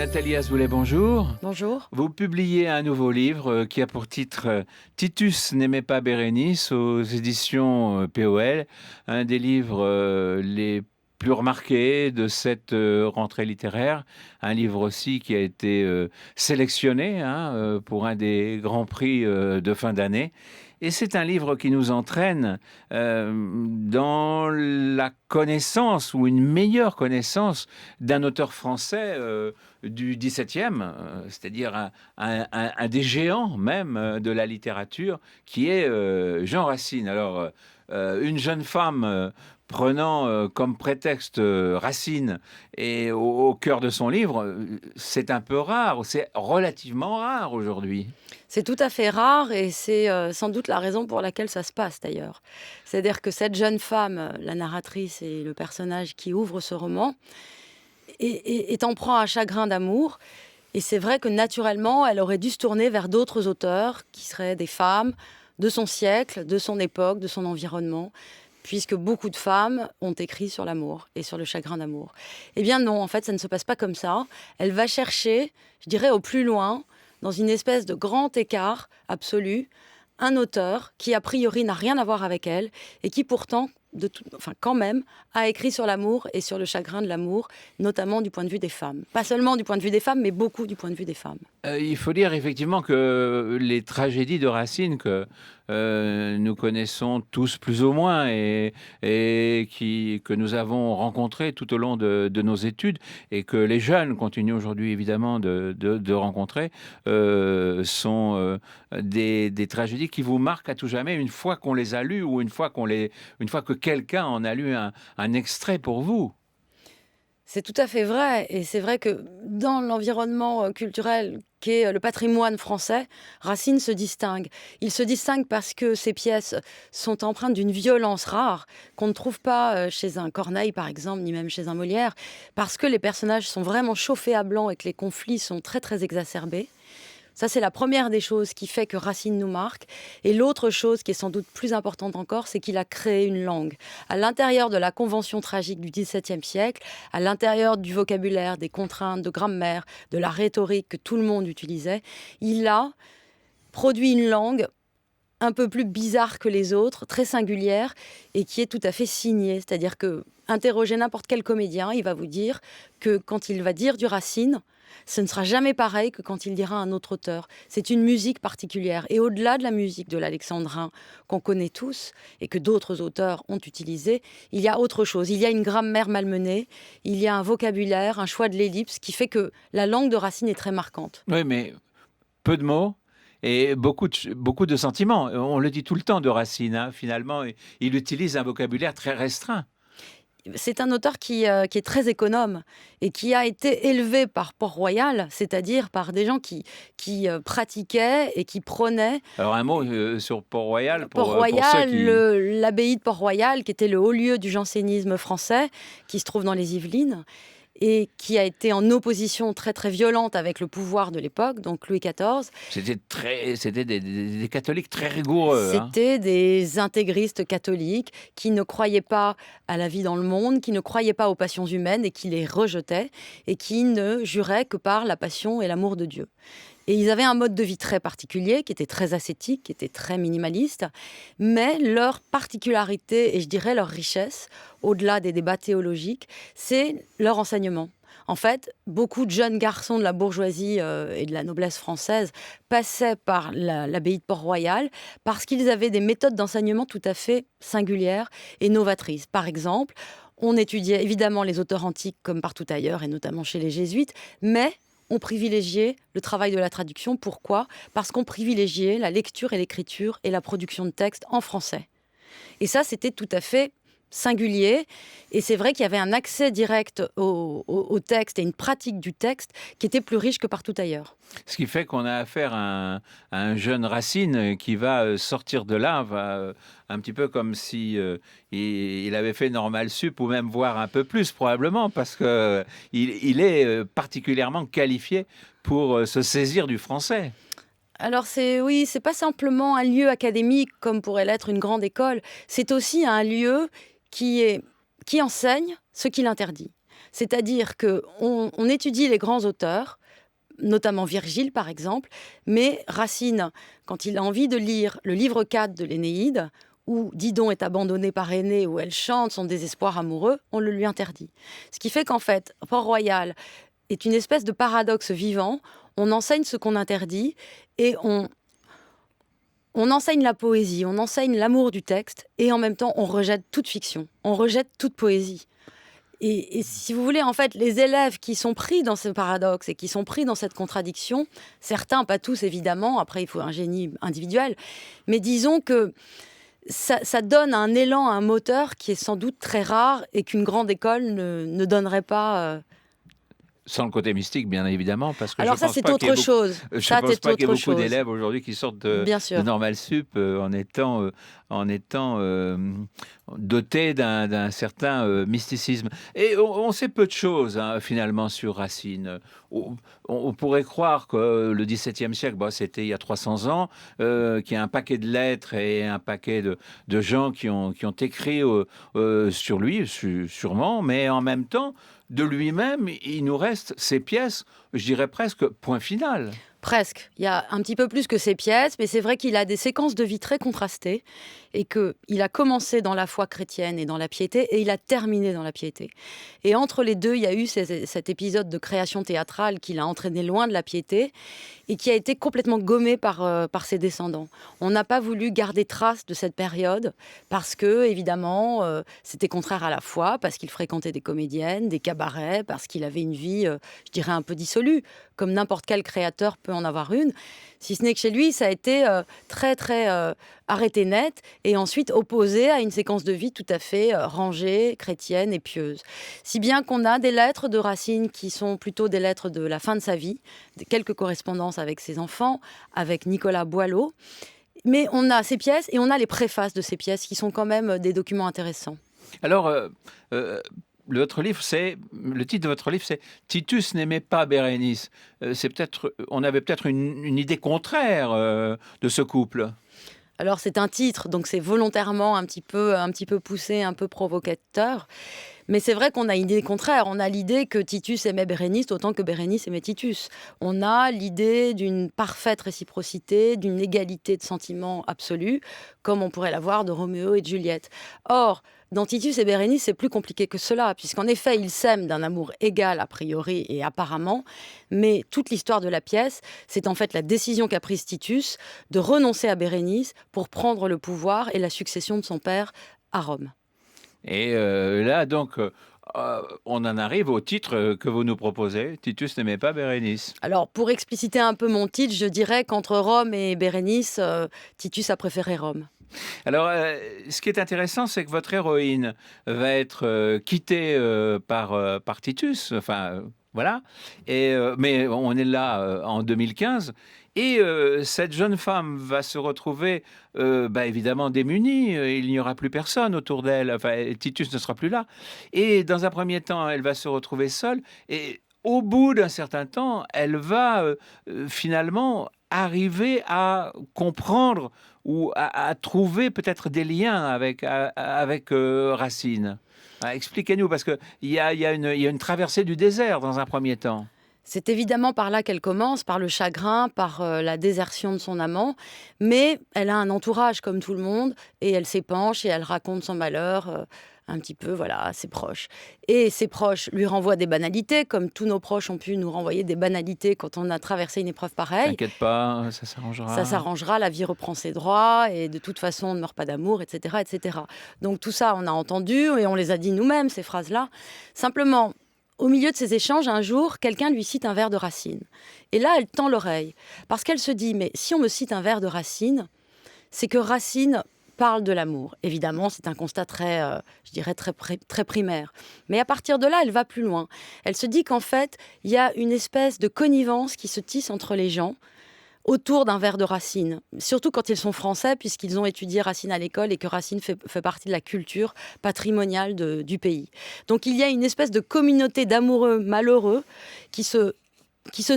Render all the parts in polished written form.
Nathalie Azoulay, bonjour. Bonjour. Vous publiez un nouveau livre qui a pour titre Titus n'aimait pas Bérénice aux éditions POL, un des livres les plus remarqués de cette rentrée littéraire, un livre aussi qui a été sélectionné pour un des grands prix de fin d'année. Et c'est un livre qui nous entraîne dans la connaissance ou une meilleure connaissance d'un auteur français du XVIIe, c'est-à-dire un des géants même de la littérature, qui est Jean Racine. Alors, une jeune femme prenant comme prétexte Racine et au cœur de son livre, c'est un peu rare, c'est relativement rare aujourd'hui. C'est tout à fait rare et c'est sans doute la raison pour laquelle ça se passe d'ailleurs. C'est-à-dire que cette jeune femme, la narratrice et le personnage qui ouvre ce roman, est en proie à un chagrin d'amour. Et c'est vrai que naturellement, elle aurait dû se tourner vers d'autres auteurs qui seraient des femmes de son siècle, de son époque, de son environnement, puisque beaucoup de femmes ont écrit sur l'amour et sur le chagrin d'amour. Eh bien non, en fait, ça ne se passe pas comme ça. Elle va chercher, je dirais, au plus loin, dans une espèce de grand écart absolu, un auteur qui, a priori, n'a rien à voir avec elle et qui, pourtant, quand même, a écrit sur l'amour et sur le chagrin de l'amour, notamment du point de vue des femmes. Pas seulement du point de vue des femmes, mais beaucoup du point de vue des femmes. Il faut dire effectivement que les tragédies de Racine que nous connaissons tous plus ou moins que nous avons rencontrées tout au long de nos études et que les jeunes continuent aujourd'hui évidemment de rencontrer, sont des tragédies qui vous marquent à tout jamais une fois qu'on les a lues ou une fois que quelqu'un en a lu un extrait pour vous. C'est tout à fait vrai. Et c'est vrai que dans l'environnement culturel qu'est le patrimoine français, Racine se distingue. Il se distingue parce que ses pièces sont empreintes d'une violence rare qu'on ne trouve pas chez un Corneille, par exemple, ni même chez un Molière, parce que les personnages sont vraiment chauffés à blanc et que les conflits sont très, très exacerbés. Ça, c'est la première des choses qui fait que Racine nous marque. Et l'autre chose qui est sans doute plus importante encore, c'est qu'il a créé une langue. À l'intérieur de la convention tragique du XVIIe siècle, à l'intérieur du vocabulaire, des contraintes de grammaire, de la rhétorique que tout le monde utilisait, il a produit une langue un peu plus bizarre que les autres, très singulière, et qui est tout à fait signée. C'est-à-dire que, interrogez n'importe quel comédien, il va vous dire que quand il va dire du Racine, ce ne sera jamais pareil que quand il dira un autre auteur. C'est une musique particulière. Et au-delà de la musique de l'alexandrin qu'on connaît tous et que d'autres auteurs ont utilisé, il y a autre chose. Il y a une grammaire malmenée, il y a un vocabulaire, un choix de l'ellipse qui fait que la langue de Racine est très marquante. Oui, mais peu de mots et beaucoup de sentiments. On le dit tout le temps de Racine, finalement, il utilise un vocabulaire très restreint. C'est un auteur qui est très économe et qui a été élevé par Port-Royal, c'est-à-dire par des gens qui pratiquaient et qui prônaient. Alors un mot sur Port-Royal pour ceux Port-Royal, qui... l'abbaye de Port-Royal, qui était le haut lieu du jansénisme français, qui se trouve dans les Yvelines, et qui a été en opposition très très violente avec le pouvoir de l'époque, donc Louis XIV. C'était des catholiques très rigoureux. C'était des intégristes catholiques qui ne croyaient pas à la vie dans le monde, qui ne croyaient pas aux passions humaines et qui les rejetaient et qui ne juraient que par la passion et l'amour de Dieu. Et ils avaient un mode de vie très particulier, qui était très ascétique, qui était très minimaliste, mais leur particularité, et je dirais leur richesse, au-delà des débats théologiques, c'est leur enseignement. En fait, beaucoup de jeunes garçons de la bourgeoisie et de la noblesse française passaient par l'abbaye de Port-Royal parce qu'ils avaient des méthodes d'enseignement tout à fait singulières et novatrices. Par exemple, on étudiait évidemment les auteurs antiques comme partout ailleurs, et notamment chez les jésuites, mais on privilégiait le travail de la traduction. Pourquoi ? Parce qu'on privilégiait la lecture et l'écriture et la production de textes en français. Et ça, c'était tout à fait singulier. Et c'est vrai qu'il y avait un accès direct au texte et une pratique du texte qui était plus riche que partout ailleurs. Ce qui fait qu'on a affaire à un jeune Racine qui va sortir de là, un petit peu comme si il avait fait Normal Sup ou même voir un peu plus probablement, parce qu'il est particulièrement qualifié pour se saisir du français. Alors c'est pas simplement un lieu académique comme pourrait l'être une grande école, c'est aussi un lieu qui enseigne ce qu'il interdit. C'est-à-dire qu'on étudie les grands auteurs, notamment Virgile par exemple, mais Racine, quand il a envie de lire le livre 4 de l'Énéide, où Didon est abandonnée par Énée, où elle chante son désespoir amoureux, on le lui interdit. Ce qui fait qu'en fait, Port-Royal est une espèce de paradoxe vivant. On enseigne ce qu'on interdit et on enseigne la poésie, on enseigne l'amour du texte et en même temps on rejette toute fiction, on rejette toute poésie. Et si vous voulez, en fait, les élèves qui sont pris dans ce paradoxe et qui sont pris dans cette contradiction, certains, pas tous évidemment, après il faut un génie individuel, mais disons que ça donne un élan, un moteur qui est sans doute très rare et qu'une grande école ne donnerait pas. Sans le côté mystique, bien évidemment, parce que Alors ça, c'est autre chose. je pense pas qu'il y ait beaucoup d'élèves aujourd'hui qui sortent Bien de sûr. Normal Sup en étant dotés d'un certain mysticisme. Et on sait peu de choses, hein, finalement, sur Racine. On pourrait croire que le XVIIe siècle, c'était il y a 300 ans, qu'il y a un paquet de lettres et un paquet de gens qui ont écrit sur lui, sûrement, mais en même temps, de lui-même, il nous reste ces pièces, je dirais presque point final. Presque. Il y a un petit peu plus que ses pièces, mais c'est vrai qu'il a des séquences de vie très contrastées et qu'il a commencé dans la foi chrétienne et dans la piété et il a terminé dans la piété. Et entre les deux, il y a eu cet épisode de création théâtrale qui l'a entraîné loin de la piété et qui a été complètement gommé par ses descendants. On n'a pas voulu garder trace de cette période parce que, évidemment, c'était contraire à la foi, parce qu'il fréquentait des comédiennes, des cabarets, parce qu'il avait une vie, je dirais, un peu dissolue, comme n'importe quel créateur peut en avoir une. Si ce n'est que chez lui, ça a été très, très arrêté net et ensuite opposé à une séquence de vie tout à fait rangée, chrétienne et pieuse. Si bien qu'on a des lettres de Racine qui sont plutôt des lettres de la fin de sa vie, quelques correspondances avec ses enfants, avec Nicolas Boileau. Mais on a ces pièces et on a les préfaces de ces pièces qui sont quand même des documents intéressants. Alors, le titre de votre livre, c'est Titus n'aimait pas Bérénice. On avait peut-être une idée contraire de ce couple. Alors c'est un titre, donc c'est volontairement un petit peu poussé, un peu provocateur. Mais c'est vrai qu'on a une idée contraire. On a l'idée que Titus aimait Bérénice autant que Bérénice aimait Titus. On a l'idée d'une parfaite réciprocité, d'une égalité de sentiments absolue, comme on pourrait l'avoir de Roméo et de Juliette. Or, dans Titus et Bérénice, c'est plus compliqué que cela, puisqu'en effet, ils s'aiment d'un amour égal a priori et apparemment, mais toute l'histoire de la pièce, c'est en fait la décision qu'a prise Titus de renoncer à Bérénice pour prendre le pouvoir et la succession de son père à Rome. Et là, donc, on en arrive au titre que vous nous proposez. Titus n'aimait pas Bérénice. Alors, pour expliciter un peu mon titre, je dirais qu'entre Rome et Bérénice, Titus a préféré Rome. Alors, ce qui est intéressant, c'est que votre héroïne va être quittée par Titus. Enfin, voilà. Mais on est là en 2015. Et cette jeune femme va se retrouver évidemment démunie. Il n'y aura plus personne autour d'elle. Enfin, Titus ne sera plus là. Et dans un premier temps, elle va se retrouver seule. Et au bout d'un certain temps, elle va finalement arriver à comprendre ou à trouver peut-être des liens avec Racine. Expliquez-nous, parce qu'il y a une traversée du désert dans un premier temps. C'est évidemment par là qu'elle commence, par le chagrin, par la désertion de son amant, mais elle a un entourage comme tout le monde, et elle s'épanche et elle raconte son malheur un petit peu, voilà, à ses proches. Et ses proches lui renvoient des banalités, comme tous nos proches ont pu nous renvoyer des banalités quand on a traversé une épreuve pareille. T'inquiète pas, ça s'arrangera. Ça s'arrangera, la vie reprend ses droits, et de toute façon, on ne meurt pas d'amour, etc., etc. Donc tout ça, on a entendu, et on les a dit nous-mêmes, ces phrases-là. Simplement, au milieu de ces échanges, un jour, quelqu'un lui cite un vers de Racine. Et là, elle tend l'oreille, parce qu'elle se dit, mais si on me cite un vers de Racine, c'est que Racine parle de l'amour. Évidemment, c'est un constat très, je dirais, très primaire. Mais à partir de là, elle va plus loin. Elle se dit qu'en fait, il y a une espèce de connivence qui se tisse entre les gens, autour d'un vers de Racine, surtout quand ils sont français, puisqu'ils ont étudié Racine à l'école et que Racine fait partie de la culture patrimoniale du pays. Donc il y a une espèce de communauté d'amoureux malheureux qui se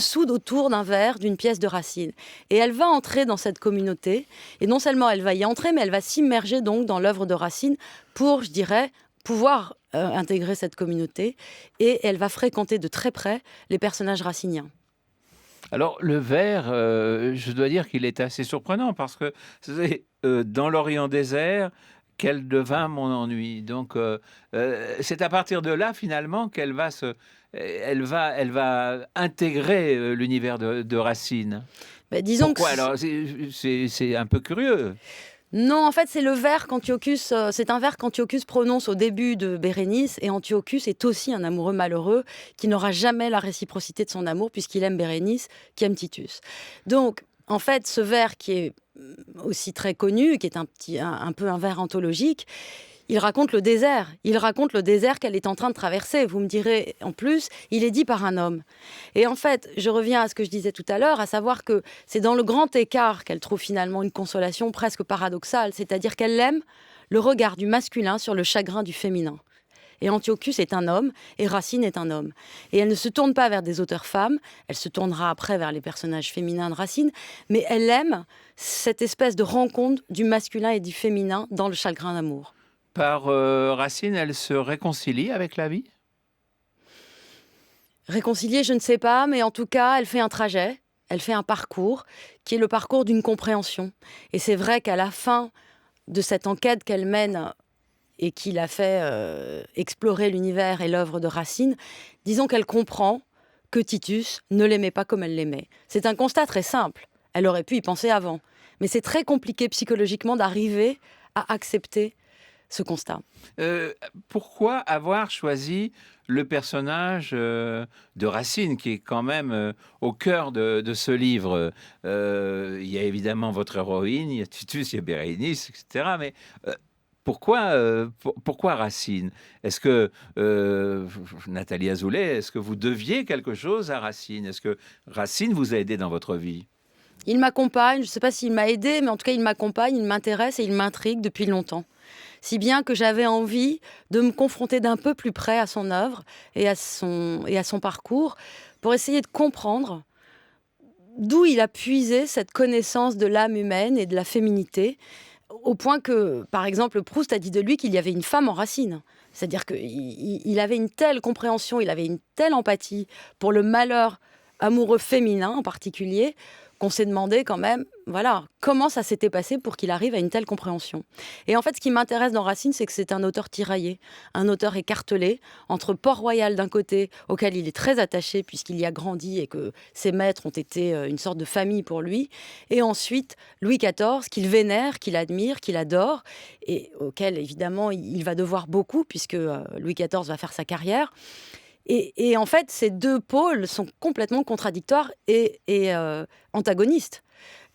soude autour d'un vers, d'une pièce de Racine. Et elle va entrer dans cette communauté, et non seulement elle va y entrer, mais elle va s'immerger donc dans l'œuvre de Racine pour, je dirais, pouvoir intégrer cette communauté et elle va fréquenter de très près les personnages raciniens. Alors le vers, je dois dire qu'il est assez surprenant parce que c'est, dans l'Orient désert, quel devint mon ennui. Donc c'est à partir de là finalement qu'elle va se elle va intégrer, l'univers de Racine. Bah, disons que Pourquoi alors? C'est un peu curieux. non, en fait, c'est le vers qu'Antiochus, c'est un vers qu'Antiochus prononce au début de Bérénice, et Antiochus est aussi un amoureux malheureux qui n'aura jamais la réciprocité de son amour puisqu'il aime Bérénice, qui aime Titus. Donc, en fait, ce vers qui est aussi très connu, qui est un peu un vers anthologique, il raconte le désert. Il raconte le désert qu'elle est en train de traverser. Vous me direz, en plus, il est dit par un homme. Et en fait, je reviens à ce que je disais tout à l'heure, à savoir que c'est dans le grand écart qu'elle trouve finalement une consolation presque paradoxale, c'est-à-dire qu'elle aime le regard du masculin sur le chagrin du féminin. Et Antiochus est un homme, et Racine est un homme. Et elle ne se tourne pas vers des auteurs femmes, elle se tournera après vers les personnages féminins de Racine, mais elle aime cette espèce de rencontre du masculin et du féminin dans le chagrin d'amour. Par, Racine, elle se réconcilie avec la vie? Réconcilier, je ne sais pas, mais en tout cas, elle fait un trajet, elle fait un parcours qui est le parcours d'une compréhension. Et c'est vrai qu'à la fin de cette enquête qu'elle mène et qui l'a fait explorer l'univers et l'œuvre de Racine, disons qu'elle comprend que Titus ne l'aimait pas comme elle l'aimait. C'est un constat très simple. Elle aurait pu y penser avant. Mais c'est très compliqué psychologiquement d'arriver à accepter ce constat. Heu, Pourquoi avoir choisi le personnage, de Racine qui est quand même, au cœur de ce livre? Il y a évidemment votre héroïne, il y a Titus, il y a Bérénice et cetera, mais, pourquoi Racine? Est-ce que, Nathalie Azoulay, est-ce que vous deviez quelque chose à Racine? Est-ce que Racine vous a aidé dans votre vie? Il m'accompagne, je ne sais pas s'il m'a aidé, mais en tout cas, il m'accompagne, il m'intéresse et il m'intrigue depuis longtemps. Si bien que j'avais envie de me confronter d'un peu plus près à son œuvre et à son parcours pour essayer de comprendre d'où il a puisé cette connaissance de l'âme humaine et de la féminité, au point que, par exemple, Proust a dit de lui qu'il y avait une femme en Racine. C'est-à-dire qu'il avait une telle compréhension, il avait une telle empathie pour le malheur amoureux féminin en particulier, qu'on s'est demandé quand même, voilà, comment ça s'était passé pour qu'il arrive à une telle compréhension. Et en fait, ce qui m'intéresse dans Racine, c'est que c'est un auteur tiraillé, un auteur écartelé, entre Port-Royal d'un côté, auquel il est très attaché puisqu'il y a grandi et que ses maîtres ont été une sorte de famille pour lui, et ensuite Louis XIV, qu'il vénère, qu'il admire, qu'il adore, et auquel évidemment il va devoir beaucoup puisque Louis XIV va faire sa carrière. Et en fait, ces deux pôles sont complètement contradictoires et antagonistes.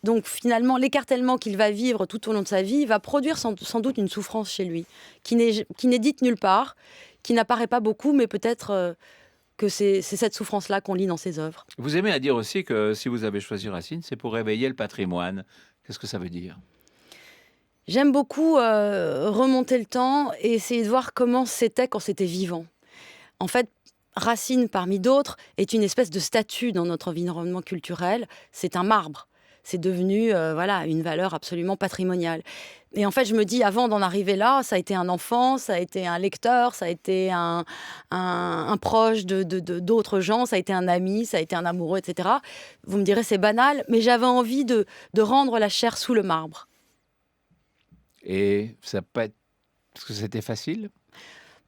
Donc finalement, l'écartèlement qu'il va vivre tout au long de sa vie va produire sans doute une souffrance chez lui, qui n'est dite nulle part, qui n'apparaît pas beaucoup, mais peut-être que c'est cette souffrance-là qu'on lit dans ses œuvres. Vous aimez à dire aussi que si vous avez choisi Racine, c'est pour réveiller le patrimoine. Qu'est-ce que ça veut dire? J'aime beaucoup remonter le temps et essayer de voir comment c'était quand c'était vivant. En fait, Racine, parmi d'autres, est une espèce de statue dans notre environnement culturel. C'est un marbre. C'est devenu voilà, une valeur absolument patrimoniale. Et en fait, je me dis, avant d'en arriver là, ça a été un enfant, ça a été un lecteur, ça a été un proche d'autres gens, ça a été un ami, ça a été un amoureux, etc. Vous me direz, c'est banal, mais j'avais envie de rendre la chair sous le marbre. Et ça peut être est-ce que c'était facile?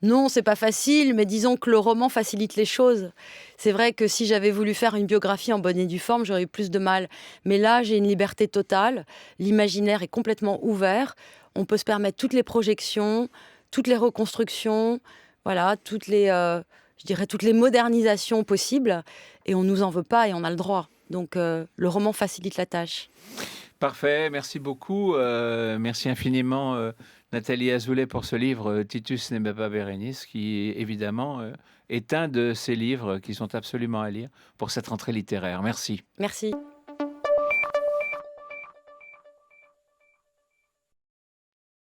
Non, c'est pas facile, mais disons que le roman facilite les choses. C'est vrai que si j'avais voulu faire une biographie en bonne et due forme, j'aurais eu plus de mal. Mais là, j'ai une liberté totale. L'imaginaire est complètement ouvert. On peut se permettre toutes les projections, toutes les reconstructions, voilà, je dirais toutes les modernisations possibles. Et on nous en veut pas et on a le droit. Donc, le roman facilite la tâche. Parfait, merci beaucoup. Merci infiniment, Nathalie Azoulay, pour ce livre, Titus n'aimait pas Bérénice, qui évidemment est un de ces livres qui sont absolument à lire pour cette rentrée littéraire. Merci. Merci.